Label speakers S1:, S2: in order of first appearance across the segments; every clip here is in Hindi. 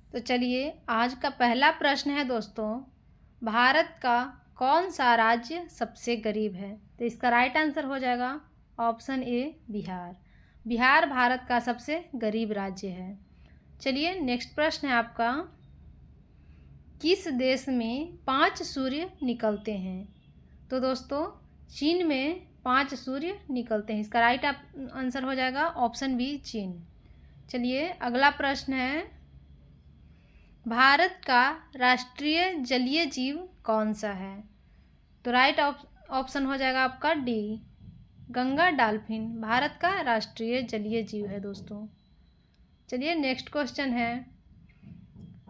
S1: तो चलिए आज का पहला प्रश्न है दोस्तों, भारत का कौन सा राज्य सबसे गरीब है? तो इसका राइट आंसर हो जाएगा ऑप्शन ए बिहार। बिहार भारत का सबसे गरीब राज्य है। चलिए नेक्स्ट प्रश्न है आपका, किस देश में 5 सूर्य निकलते हैं? तो दोस्तों चीन में 5 सूर्य निकलते हैं। इसका राइट आंसर हो जाएगा ऑप्शन बी चीन। चलिए अगला प्रश्न है, भारत का राष्ट्रीय जलीय जीव कौन सा है? तो राइट ऑप्शन हो जाएगा आपका डी गंगा डॉल्फिन भारत का राष्ट्रीय जलीय जीव है दोस्तों। चलिए नेक्स्ट क्वेश्चन है,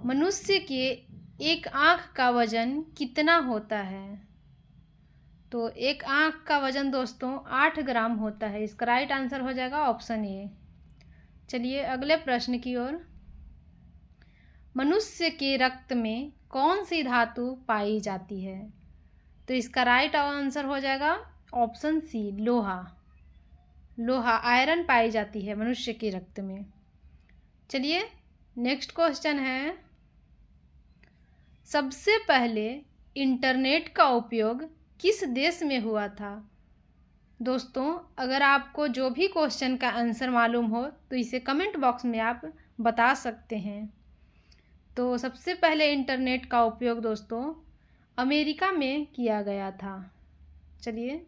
S1: मनुष्य के एक आँख का वजन कितना होता है? तो एक आँख का वजन दोस्तों 8 ग्राम होता है। इसका राइट आंसर हो जाएगा ऑप्शन ए। चलिए अगले प्रश्न की ओर, मनुष्य के रक्त में कौन सी धातु पाई जाती है? तो इसका राइट आंसर हो जाएगा ऑप्शन सी लोहा। लोहा आयरन पाई जाती है मनुष्य के रक्त में। चलिए नेक्स्ट क्वेश्चन है, सबसे पहले इंटरनेट का उपयोग किस देश में हुआ था? दोस्तों अगर आपको जो भी क्वेश्चन का आंसर मालूम हो तो इसे कमेंट बॉक्स में आप बता सकते हैं। तो सबसे पहले इंटरनेट का उपयोग दोस्तों अमेरिका में किया गया था। चलिए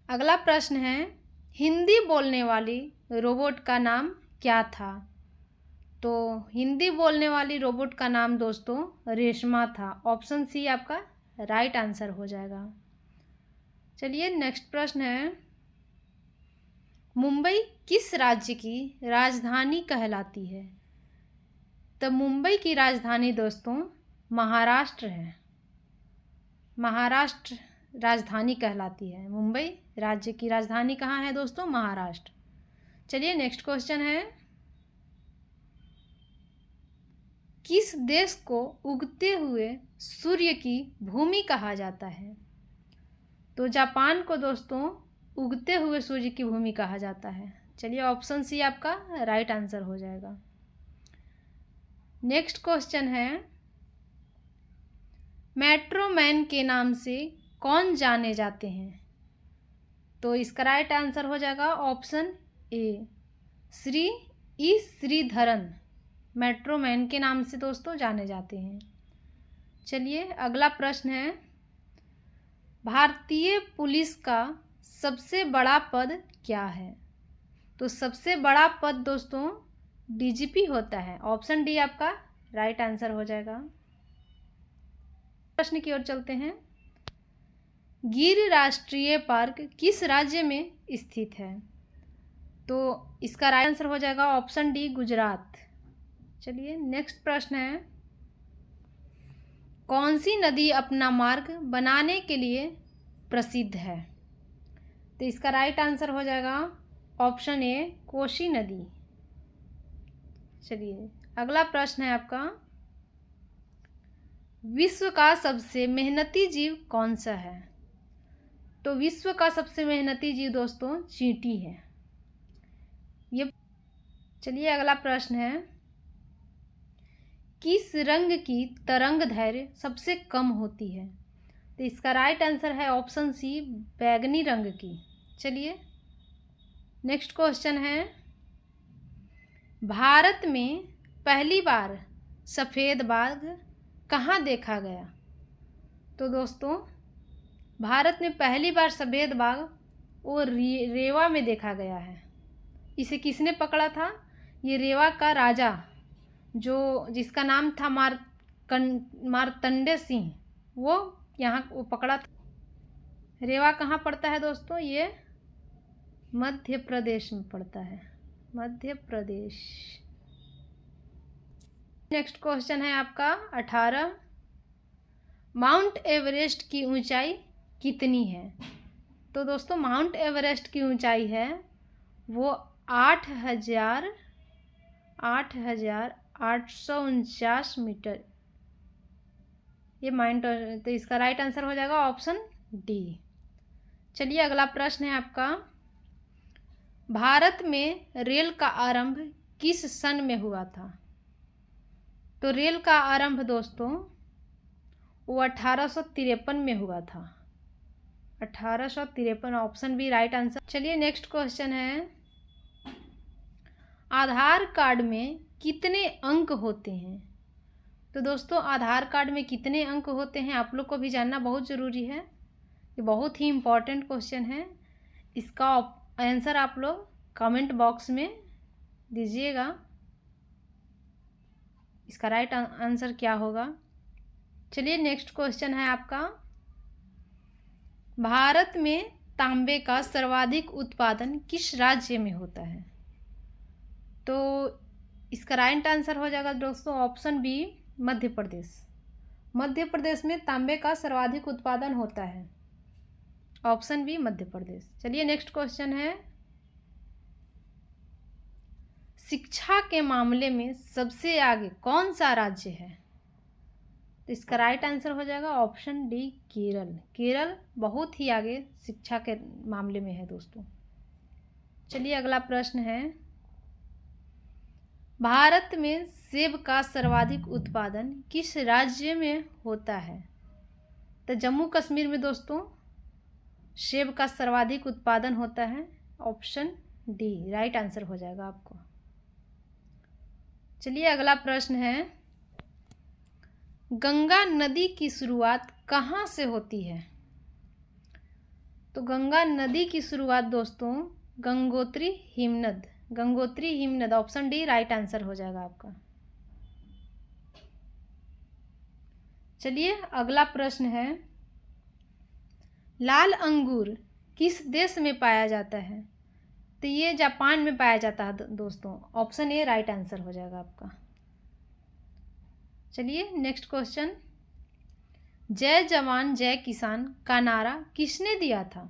S1: अगला प्रश्न है, हिंदी बोलने वाली रोबोट का नाम क्या था? तो हिंदी बोलने वाली रोबोट का नाम दोस्तों रेशमा था। ऑप्शन सी आपका राइट आंसर हो जाएगा। चलिए नेक्स्ट प्रश्न है, मुंबई किस राज्य की राजधानी कहलाती है? तो मुंबई की राजधानी दोस्तों महाराष्ट्र है। महाराष्ट्र राजधानी कहलाती है। मुंबई राज्य की राजधानी कहाँ है दोस्तों? महाराष्ट्र। चलिए नेक्स्ट क्वेश्चन है, किस देश को उगते हुए सूर्य की भूमि कहा जाता है? तो जापान को दोस्तों उगते हुए सूर्य की भूमि कहा जाता है। चलिए ऑप्शन सी आपका राइट आंसर हो जाएगा। नेक्स्ट क्वेश्चन है, मेट्रो मैन के नाम से कौन जाने जाते हैं? तो इसका राइट आंसर हो जाएगा option A Shri E Sreedharan metro man के नाम से दोस्तों जाने जाते हैं। चलिए अगला प्रश्न है, भारतीय पुलिस का सबसे बड़ा पद क्या है? तो सबसे बड़ा पद दोस्तों डीजीपी होता है। ऑप्शन डी आपका राइट आंसर हो जाएगा। प्रश्न की ओर चलते हैं, गिर राष्ट्रीय पार्क किस राज्य में स्थित है? तो इसका राइट आंसर हो जाएगा ऑप्शन डी गुजरात। चलिए नेक्स्ट प्रश्न है, कौन सी नदी अपना मार्ग बनाने के लिए प्रसिद्ध है? तो इसका राइट आंसर हो जाएगा ऑप्शन ए कोसी नदी। चलिए अगला प्रश्न है आपका, विश्व का सबसे मेहनती जीव कौन सा है? तो विश्व का सबसे मेहनती जीव दोस्तों चींटी है। ये चलिए अगला प्रश्न है, किस रंग की तरंग दैर्घ्य सबसे कम होती है? तो इसका राइट आंसर है ऑप्शन सी बैगनी रंग की। चलिए नेक्स्ट क्वेश्चन है, भारत में पहली बार सफ़ेद बाघ कहाँ देखा गया? तो दोस्तों भारत में पहली बार सफ़ेद बाघ वो रेवा में देखा गया है। इसे किसने पकड़ा था? ये रेवा का राजा जो जिसका नाम था मार्तंडे सिंह, वो यहाँ वो पकड़ा था। रेवा कहाँ पड़ता है दोस्तों? ये मध्य प्रदेश में पड़ता है। मध्य प्रदेश। नेक्स्ट क्वेश्चन है आपका 18, माउंट एवरेस्ट की ऊंचाई कितनी है? तो दोस्तों माउंट एवरेस्ट की ऊंचाई है वो 8,849 मीटर। ये माउंट, तो इसका राइट आंसर हो जाएगा ऑप्शन डी। चलिए अगला प्रश्न है आपका, भारत में रेल का आरंभ किस सन में हुआ था? तो रेल का आरंभ दोस्तों वो 1853 में हुआ था। 1853, ऑप्शन बी राइट आंसर। चलिए नेक्स्ट क्वेश्चन है, आधार कार्ड में कितने अंक होते हैं? तो दोस्तों आधार कार्ड में कितने अंक होते हैं आप लोग को भी जानना बहुत ज़रूरी है। ये बहुत ही इम्पॉर्टेंट क्वेश्चन है। इसका आंसर आप लोग कमेंट बॉक्स में दीजिएगा। इसका राइट आंसर क्या होगा? चलिए नेक्स्ट क्वेश्चन है आपका, भारत में तांबे का सर्वाधिक उत्पादन किस राज्य में होता है? तो इसका राइट आंसर हो जाएगा दोस्तों ऑप्शन बी मध्य प्रदेश। मध्य प्रदेश में तांबे का सर्वाधिक उत्पादन होता है। Option B Madhya Pradesh. चलिए नेक्स्ट क्वेश्चन है, शिक्षा के मामले में सबसे आगे कौन सा राज्य है? तो इसका राइट आंसर हो जाएगा ऑप्शन डी केरल। केरल बहुत ही आगे शिक्षा के मामले में है दोस्तों। चलिए अगला प्रश्न है, भारत में सेब का सर्वाधिक उत्पादन किस राज्य में होता है? तो जम्मू कश्मीर में दोस्तों सेब का सर्वाधिक उत्पादन होता है। ऑप्शन डी राइट आंसर हो जाएगा आपको। चलिए अगला प्रश्न है, गंगा नदी की शुरुआत कहाँ से होती है? तो गंगा नदी की शुरुआत दोस्तों गंगोत्री हिमनद, गंगोत्री हिमनद। ऑप्शन डी राइट आंसर हो जाएगा आपका। चलिए अगला प्रश्न है, लाल अंगूर किस देश में पाया जाता है? तो ये जापान में पाया जाता है दोस्तों। ऑप्शन ए राइट आंसर हो जाएगा आपका। चलिए नेक्स्ट क्वेश्चन, जय जवान जय किसान का नारा किसने दिया था?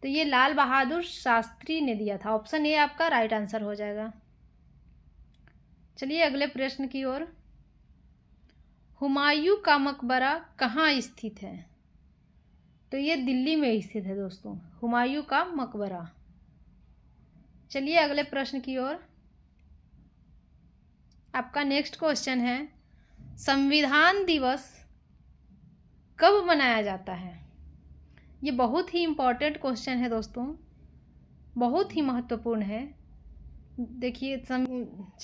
S1: तो ये लाल बहादुर शास्त्री ने दिया था। ऑप्शन ए आपका राइट आंसर हो जाएगा। चलिए अगले प्रश्न की ओर, हुमायूं का मकबरा कहाँ स्थित है? तो ये दिल्ली में स्थित है दोस्तों, हुमायूं का मकबरा। चलिए अगले प्रश्न की ओर, आपका नेक्स्ट क्वेश्चन है, संविधान दिवस कब मनाया जाता है? ये बहुत ही इम्पॉर्टेंट क्वेश्चन है दोस्तों, बहुत ही महत्वपूर्ण है। देखिए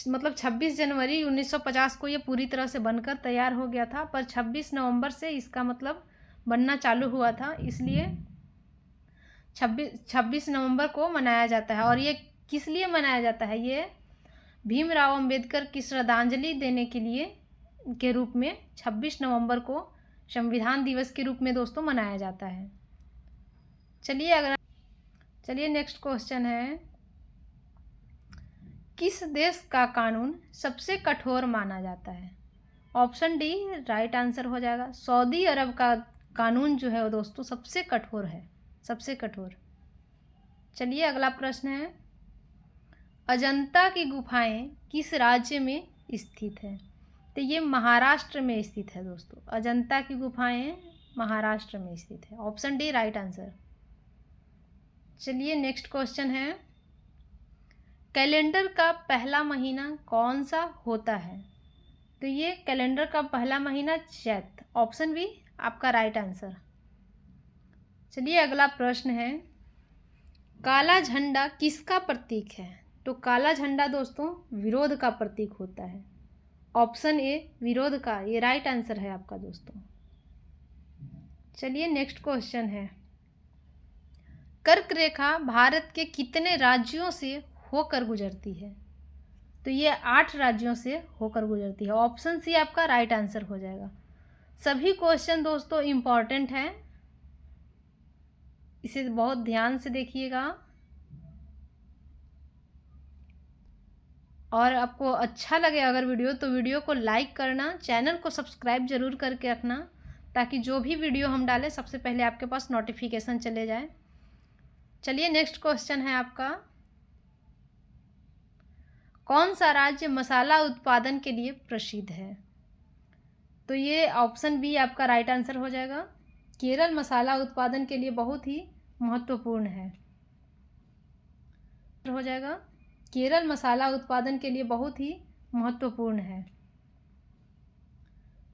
S1: मतलब 26 जनवरी 1950 को ये पूरी तरह से बनकर तैयार हो गया था, पर 26 नवंबर से इसका मतलब बनना चालू हुआ था, इसलिए 26 नवंबर को मनाया जाता है। और ये किस लिए मनाया जाता है? ये भीमराव अंबेडकर की श्रद्धांजलि देने के लिए के रूप में 26 नवंबर को संविधान दिवस के रूप में दोस्तों मनाया जाता है। चलिए नेक्स्ट क्वेश्चन है, किस देश का कानून सबसे कठोर माना जाता है? ऑप्शन डी राइट आंसर हो जाएगा। सऊदी अरब का कानून जो है वो दोस्तों सबसे कठोर है, सबसे कठोर। चलिए अगला प्रश्न है, अजंता की गुफाएं किस राज्य में स्थित है? तो ये महाराष्ट्र में स्थित है दोस्तों। अजंता की गुफाएं महाराष्ट्र में स्थित है। Option D right answer. चलिए नेक्स्ट क्वेश्चन है, कैलेंडर का पहला महीना कौन सा होता है? तो ये कैलेंडर का पहला महीना चैत। ऑप्शन बी आपका राइट आंसर। चलिए अगला प्रश्न है, काला झंडा किसका प्रतीक है? तो काला झंडा दोस्तों विरोध का प्रतीक होता है। ऑप्शन ए विरोध का, ये राइट आंसर है आपका दोस्तों। चलिए नेक्स्ट क्वेश्चन है, कर्क रेखा भारत के कितने राज्यों से होकर गुजरती है? तो ये 8 राज्यों से होकर गुजरती है। ऑप्शन सी आपका राइट आंसर हो जाएगा। सभी क्वेश्चन दोस्तों इम्पॉर्टेंट हैं, इसे बहुत ध्यान से देखिएगा। और आपको अच्छा लगे अगर वीडियो, तो वीडियो को लाइक करना, चैनल को सब्सक्राइब जरूर करके रखना, ताकि जो भी वीडियो हम डालें सबसे पहले आपके पास नोटिफिकेशन चले जाए। चलिए नेक्स्ट क्वेश्चन है आपका, कौन सा राज्य मसाला उत्पादन के लिए प्रसिद्ध है? तो ये ऑप्शन बी आपका राइट आंसर हो जाएगा। केरल मसाला उत्पादन के लिए बहुत ही महत्वपूर्ण है, हो जाएगा। केरल मसाला उत्पादन के लिए बहुत ही महत्वपूर्ण है।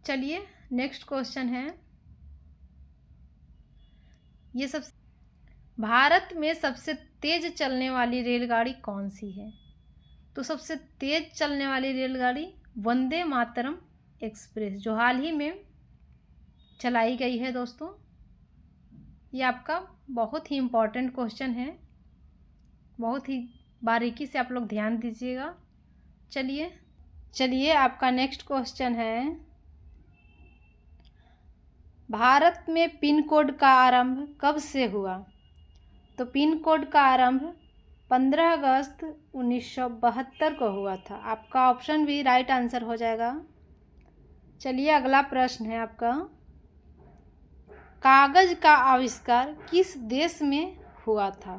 S1: चलिए नेक्स्ट क्वेश्चन है, ये सब भारत में सबसे तेज चलने वाली रेलगाड़ी कौन सी है? तो सबसे तेज चलने वाली रेलगाड़ी वंदे मातरम एक्सप्रेस, जो हाल ही में चलाई गई है दोस्तों। ये आपका बहुत ही इम्पोर्टेंट क्वेश्चन है, बहुत ही बारीकी से आप लोग ध्यान दीजिएगा। चलिए आपका नेक्स्ट क्वेश्चन है, भारत में पिन कोड का आरंभ कब से हुआ? तो पिन कोड का आरंभ 15 अगस्त 1972 को हुआ था। आपका ऑप्शन भी राइट आंसर हो जाएगा। चलिए अगला प्रश्न है आपका, कागज का आविष्कार किस देश में हुआ था?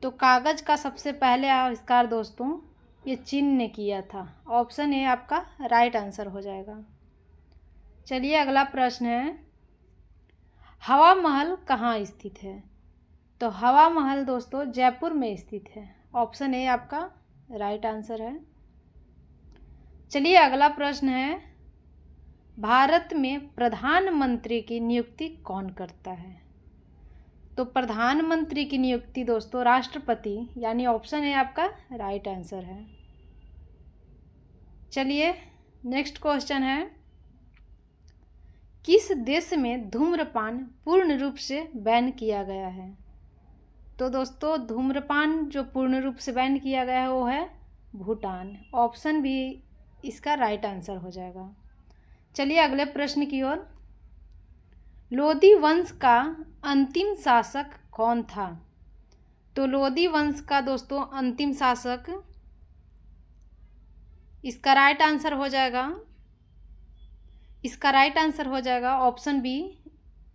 S1: तो कागज का सबसे पहले आविष्कार दोस्तों ये चीन ने किया था। ऑप्शन ए आपका राइट आंसर हो जाएगा। चलिए अगला प्रश्न है, हवा महल कहाँ स्थित है? तो हवा महल दोस्तों जयपुर में स्थित है। ऑप्शन ए आपका राइट आंसर है। चलिए अगला प्रश्न है, भारत में प्रधानमंत्री की नियुक्ति कौन करता है? तो प्रधानमंत्री की नियुक्ति दोस्तों राष्ट्रपति, यानी ऑप्शन ए आपका राइट आंसर है। चलिए नेक्स्ट क्वेश्चन है, किस देश में धूम्रपान पूर्ण रूप से बैन किया गया है? तो दोस्तों धूम्रपान जो पूर्ण रूप से बैन किया गया है वो है भूटान। ऑप्शन भी इसका राइट आंसर हो जाएगा। चलिए अगले प्रश्न की ओर, लोदी वंश का अंतिम शासक कौन था? तो लोदी वंश का दोस्तों अंतिम शासक, इसका राइट आंसर हो जाएगा ऑप्शन बी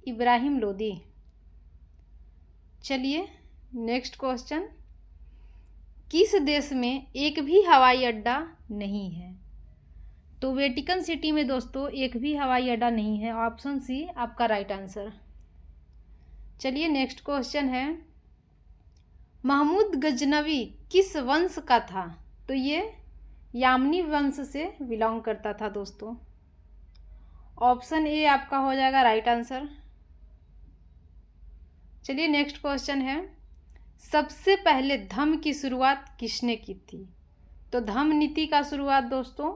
S1: इब्राहिम लोदी। चलिए नेक्स्ट क्वेश्चन, किस देश में एक भी हवाई अड्डा नहीं है? तो वेटिकन सिटी में दोस्तों एक भी हवाई अड्डा नहीं है। ऑप्शन सी आपका राइट आंसर। चलिए नेक्स्ट क्वेश्चन है, महमूद गजनवी किस वंश का था? तो ये यामनी वंश से बिलोंग करता था दोस्तों। ऑप्शन ए आपका हो जाएगा राइट आंसर। चलिए नेक्स्ट क्वेश्चन है, सबसे पहले धम्म की शुरुआत किसने की थी? तो धम्म नीति का शुरुआत दोस्तों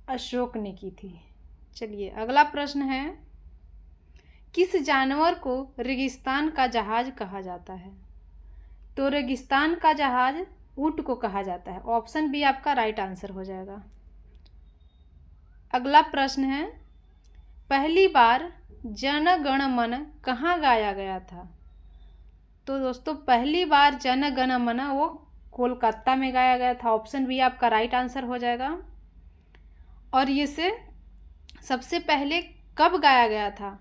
S1: अशोक ने की थी। चलिए अगला प्रश्न है, किस जानवर को रेगिस्तान का जहाज कहा जाता है? तो रेगिस्तान का जहाज ऊंट को कहा जाता है। ऑप्शन बी आपका राइट आंसर हो जाएगा। अगला प्रश्न है, पहली बार जन गण मन कहाँ गाया गया था? तो दोस्तों पहली बार जन गण मन वो कोलकाता में गाया गया था। ऑप्शन बी आपका राइट आंसर हो जाएगा। और ये से सबसे पहले कब गाया गया था?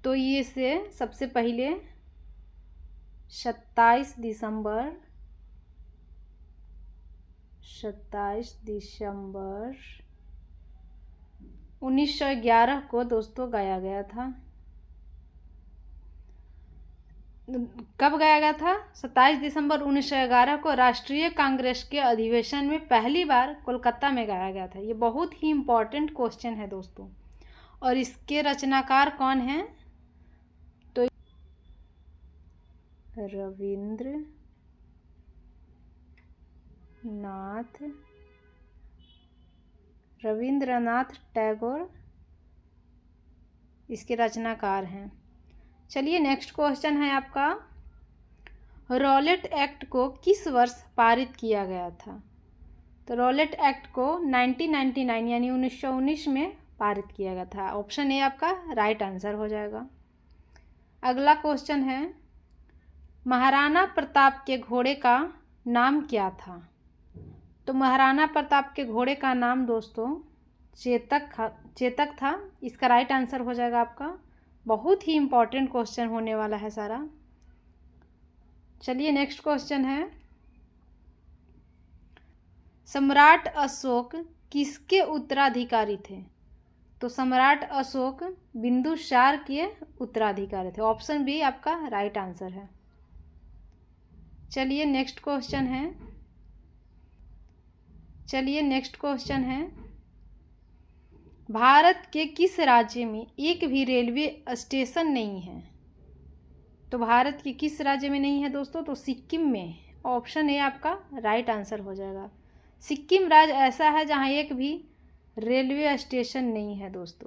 S1: तो ये से सबसे पहले 27 दिसंबर 1911 को दोस्तों गाया गया था। कब गाया गया था? 27 दिसंबर 1911 को राष्ट्रीय कांग्रेस के अधिवेशन में पहली बार कोलकाता में गाया गया था। ये बहुत ही इम्पोर्टेंट क्वेश्चन है दोस्तों। और इसके रचनाकार कौन हैं? तो रविंद्रनाथ टैगोर इसके रचनाकार हैं। चलिए नेक्स्ट क्वेश्चन है आपका, रॉलेट एक्ट को किस वर्ष पारित किया गया था? तो रॉलेट एक्ट को 1999 यानी 1919 में पारित किया गया था। ऑप्शन ए आपका राइट आंसर हो जाएगा। अगला क्वेश्चन है, महाराणा प्रताप के घोड़े का नाम क्या था? तो महाराणा प्रताप के घोड़े का नाम दोस्तों चेतक था। इसका राइट आंसर हो जाएगा आपका। बहुत ही इम्पोर्टेंट क्वेश्चन होने वाला है सारा। चलिए नेक्स्ट क्वेश्चन है, सम्राट अशोक किसके उत्तराधिकारी थे? तो सम्राट अशोक बिंदुसार के उत्तराधिकारी थे। ऑप्शन बी आपका राइट आंसर है। चलिए नेक्स्ट क्वेश्चन है, चलिए नेक्स्ट क्वेश्चन है, भारत के किस राज्य में एक भी रेलवे स्टेशन नहीं है? तो भारत के किस राज्य में नहीं है दोस्तों? तो सिक्किम में। ऑप्शन ए आपका राइट आंसर हो जाएगा। सिक्किम राज्य ऐसा है जहाँ एक भी रेलवे स्टेशन नहीं है दोस्तों।